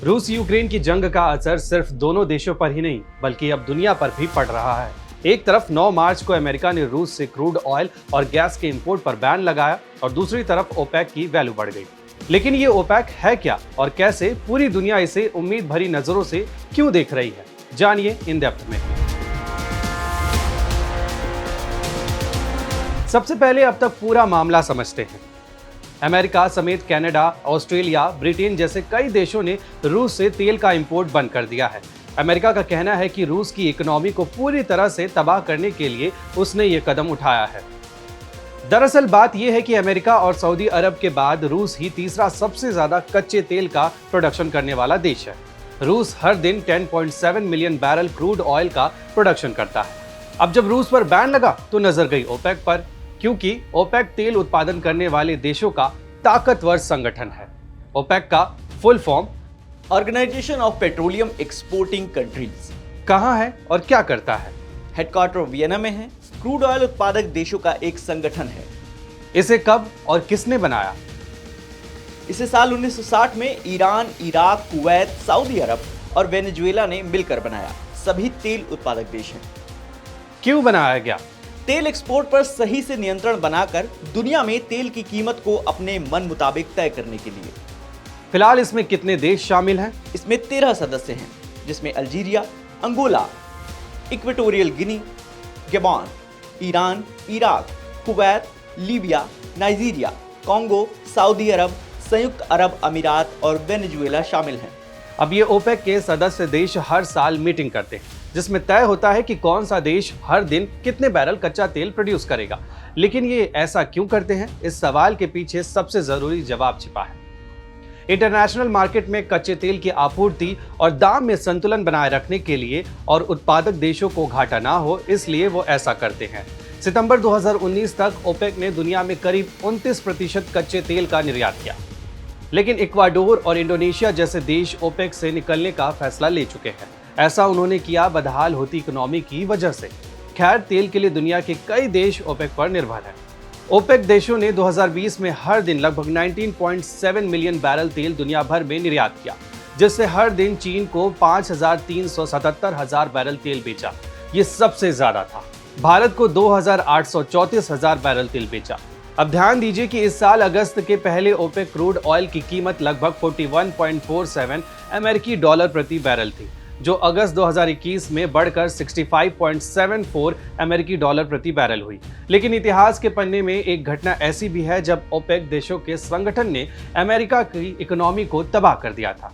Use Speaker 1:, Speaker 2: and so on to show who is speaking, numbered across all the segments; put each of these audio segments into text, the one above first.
Speaker 1: रूस यूक्रेन की जंग का असर सिर्फ दोनों देशों पर ही नहीं बल्कि अब दुनिया पर भी पड़ रहा है। एक तरफ 9 मार्च को अमेरिका ने रूस से क्रूड ऑयल और गैस के इंपोर्ट पर बैन लगाया और दूसरी तरफ ओपेक की वैल्यू बढ़ गई। लेकिन ये ओपेक है क्या और कैसे पूरी दुनिया इसे उम्मीद भरी नजरों से क्यों देख रही है, जानिए इन डेप्थ में। सबसे पहले अब तक पूरा मामला समझते हैं। अमेरिका समेत कनाडा, ऑस्ट्रेलिया, ब्रिटेन जैसे कई देशों ने रूस से तेल का इंपोर्ट बंद कर दिया है। अमेरिका का कहना है कि रूस की इकोनॉमी को पूरी तरह से तबाह करने के लिए उसने ये कदम उठाया है। दरअसल बात यह है कि अमेरिका और सऊदी अरब के बाद रूस ही तीसरा सबसे ज्यादा कच्चे तेल का प्रोडक्शन करने वाला देश है। रूस हर दिन 10.7 मिलियन बैरल क्रूड ऑयल का प्रोडक्शन करता है। अब जब रूस पर बैन लगा तो नजर गई ओपेक पर, क्योंकि ओपेक तेल उत्पादन करने वाले देशों का ताकतवर संगठन है। ओपेक का full form
Speaker 2: organization of petroleum exporting countries
Speaker 1: कहाँ है और क्या करता है?
Speaker 2: हेडक्वार्टर वियना में है। क्रूड ऑयल उत्पादक देशों का एक संगठन है।
Speaker 1: इसे कब और किसने बनाया?
Speaker 2: इसे साल 1960 में ईरान, इराक, कुवैत, सऊदी अरब और वेनेजुएला ने मिलकर बनाया। सभी तेल उत्पादक देश हैं।
Speaker 1: क्यों बनाया गया?
Speaker 2: तेल एक्सपोर्ट पर सही से नियंत्रण बनाकर दुनिया में तेल की कीमत को अपने मन मुताबिक तय करने के लिए।
Speaker 1: फिलहाल इसमें कितने देश शामिल हैं?
Speaker 2: इसमें 13 सदस्य हैं, जिसमें Algeria, Angola, Equatorial Guinea, Gabon, Iran, Iraq, Kuwait, Libya, Nigeria, Congo, Saudi अरब, संयुक्त अरब अमीरात और वेनेजुएला शामिल हैं।
Speaker 1: अब ये ओपेक के सदस्य देश हर साल मीटिंग करते हैं, जिसमें तय होता है कि कौन सा देश हर दिन कितने बैरल कच्चा तेल प्रोड्यूस करेगा। लेकिन ये ऐसा क्यों करते हैं? इस सवाल के पीछे सबसे जरूरी जवाब छिपा है। इंटरनेशनल मार्केट में कच्चे तेल की आपूर्ति और दाम में संतुलन बनाए रखने के लिए और उत्पादक देशों को घाटा ना हो, इसलिए वो ऐसा करते हैं। सितंबर 2019 तक ओपेक ने दुनिया में करीब 29% कच्चे तेल का निर्यात किया। लेकिन इक्वाडोर और इंडोनेशिया जैसे देश ओपेक से निकलने का फैसला ले चुके हैं। ऐसा उन्होंने किया बदहाल होती इकोनॉमी की वजह से। खैर, तेल के लिए दुनिया के कई देश ओपेक पर निर्भर हैं। ओपेक देशों ने 2020 में हर दिन लगभग 19.7 मिलियन बैरल तेल दुनिया भर में निर्यात किया, जिससे हर दिन चीन को 5,377,000 बैरल तेल बेचा। ये सबसे ज्यादा था। भारत को 2,834,000 बैरल तेल बेचा। अब ध्यान दीजिए कि इस साल अगस्त के पहले ओपेक क्रूड ऑयल की कीमत लगभग 41.47 अमेरिकी डॉलर प्रति बैरल थी, जो अगस्त 2021 में बढ़कर 65.74 अमेरिकी डॉलर प्रति बैरल हुई। लेकिन इतिहास के पन्ने में एक घटना ऐसी भी है जब ओपेक देशों के संगठन ने अमेरिका की इकोनॉमी को तबाह कर दिया था।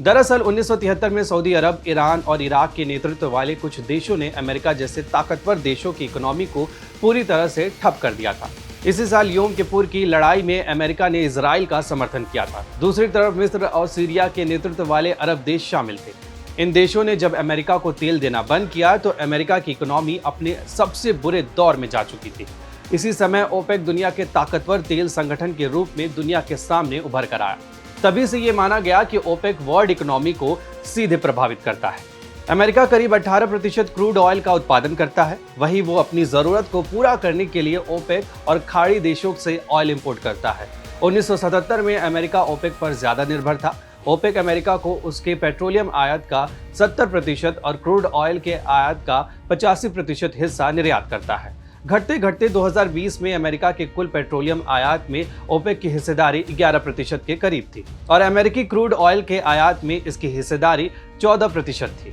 Speaker 1: दरअसल 1973 में सऊदी अरब, ईरान और इराक के नेतृत्व वाले कुछ देशों ने अमेरिका जैसे ताकतवर देशों की इकोनॉमी को पूरी तरह से ठप कर दिया था। इसी साल योम किपुर की लड़ाई में अमेरिका ने इजराइल का समर्थन किया था। दूसरी तरफ मिस्र और सीरिया के नेतृत्व वाले अरब देश शामिल थे। इन देशों ने जब अमेरिका को तेल देना बंद किया तो अमेरिका की इकोनॉमी अपने सबसे बुरे दौर में जा चुकी थी। इसी समय ओपेक दुनिया के ताकतवर तेल संगठन के रूप में दुनिया के सामने उभर कर आया। तभी से ये माना गया कि ओपेक वर्ल्ड इकोनॉमी को सीधे प्रभावित करता है। अमेरिका करीब 18% क्रूड ऑयल का उत्पादन करता है। वहीं वो अपनी जरूरत को पूरा करने के लिए ओपेक और खाड़ी देशों से ऑयल इंपोर्ट करता है। 1977 में अमेरिका ओपेक पर ज्यादा निर्भर था। ओपेक अमेरिका को उसके पेट्रोलियम आयात का 70% और क्रूड ऑयल के आयात का 85% हिस्सा निर्यात करता है। घटते घटते 2020 में अमेरिका के कुल पेट्रोलियम आयात में ओपेक की हिस्सेदारी 11% के करीब थी और अमेरिकी क्रूड ऑयल के आयात में इसकी हिस्सेदारी 14% थी।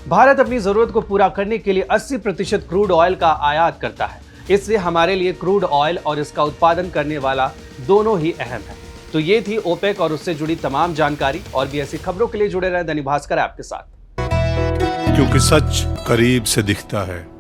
Speaker 1: भारत अपनी जरूरत को पूरा करने के लिए 80% क्रूड ऑयल का आयात करता है। इससे हमारे लिए क्रूड ऑयल और इसका उत्पादन करने वाला दोनों ही अहम है। तो ये थी ओपेक और उससे जुड़ी तमाम जानकारी। और भी ऐसी खबरों के लिए जुड़े रहें दैनिक भास्कर ऐप के साथ,
Speaker 3: क्योंकि सच करीब से दिखता है।